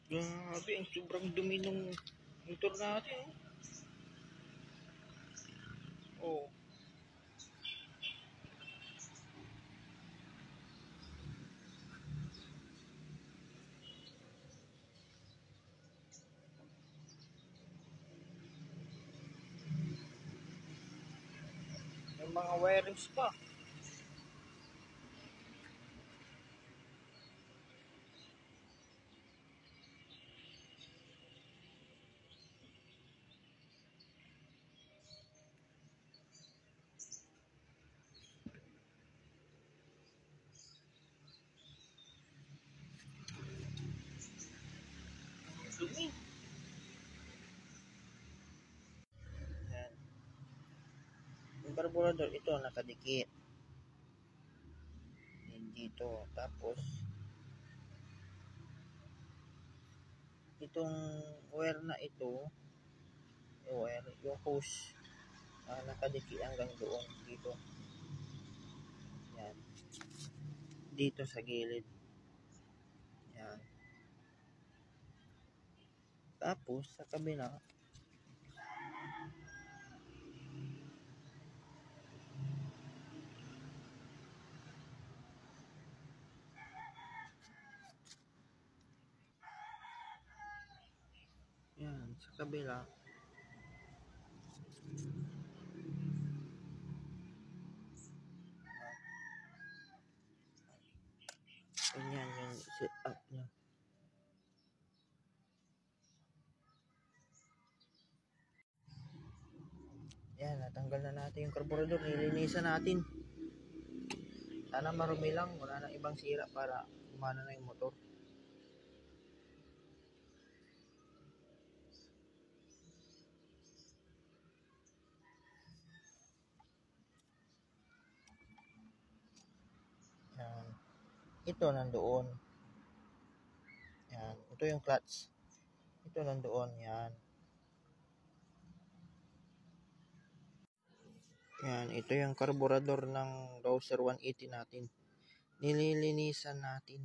Grabe, ang sobrang dumi ng motor natin. Oh. May mga wirings pa. Dumi. Yan. Yung carburetor, ito nakadikit. Yan dito. Tapos, itong wire na ito, yung hose, nakadikit hanggang doon. Dito. Yan. Dito sa gilid. Yan. Tapos, sa kabila, yan, sa kabila, ganyan yung setup niya. Yan, natanggal na natin yung carburetor, nilinisan natin. Sana marumi lang, wala nang ibang sira para gumana na yung motor. Yan. Ito nandoon. Yan. Ito yung clutch. Ito nandoon. Yan. Yan. Ito yung carburetor ng Rouser 180 natin. Nililinisan natin.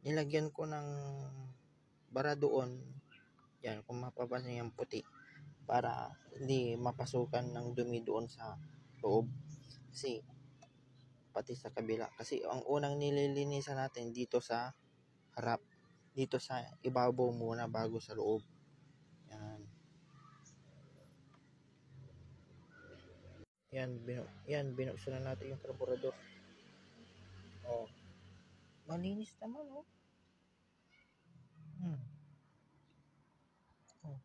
Nilagyan ko ng bara doon. Yan. Kung mapapansin yung puti. Para hindi mapasukan ng dumi doon sa loob. Kasi pati sa kabila. Kasi ang unang nililinisan natin dito sa harap. Dito sa ibabaw muna bago sa loob. Yan. Yan, binuksan na natin yung carburetor. Oh. Malinis naman, oh. Oh.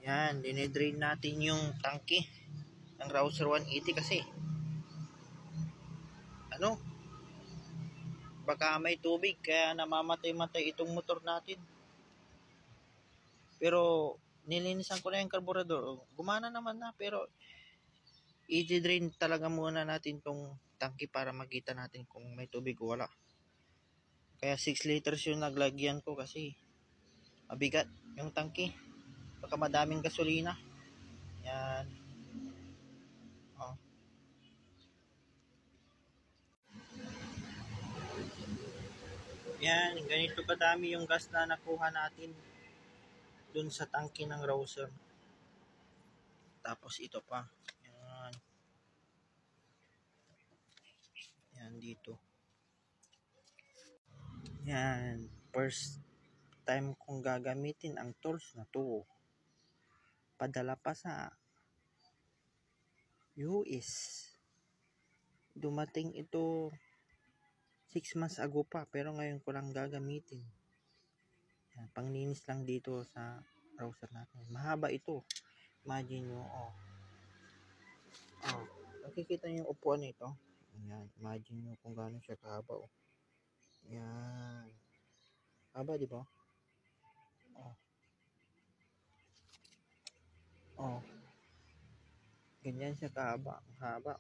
Yan, dinidrain natin yung tangke ng Rouser 180 kasi baka may tubig kaya namamatay-matay itong motor natin. Pero nilinisan ko na yung carburetor. Gumana naman na, pero i-drain talaga muna natin tong tangke para makita natin kung may tubig o wala. Kaya 6 liters yung naglagyan ko kasi mabigat yung tangke. Baka madaming gasolina. Yan. Oh. Yan, ganito kadami yung gas na nakuha natin dun sa tangke ng Rouser. Tapos ito pa. Yan. Yan dito. Yan. First time kong gagamitin ang tools na to. Padala pa sa US. Dumating ito 6 months ago pa, pero ngayon ko lang gagamitin. Yan, panglinis lang dito sa Rouser natin. Mahaba ito. Imagine nyo, oh. Oh, nakikita nyo yung upuan nito. Ayan, imagine nyo kung gaano siya kahaba, oh. Yan. Haba, di ba? Oh. Oh. Ganyan siya kahaba. Haba.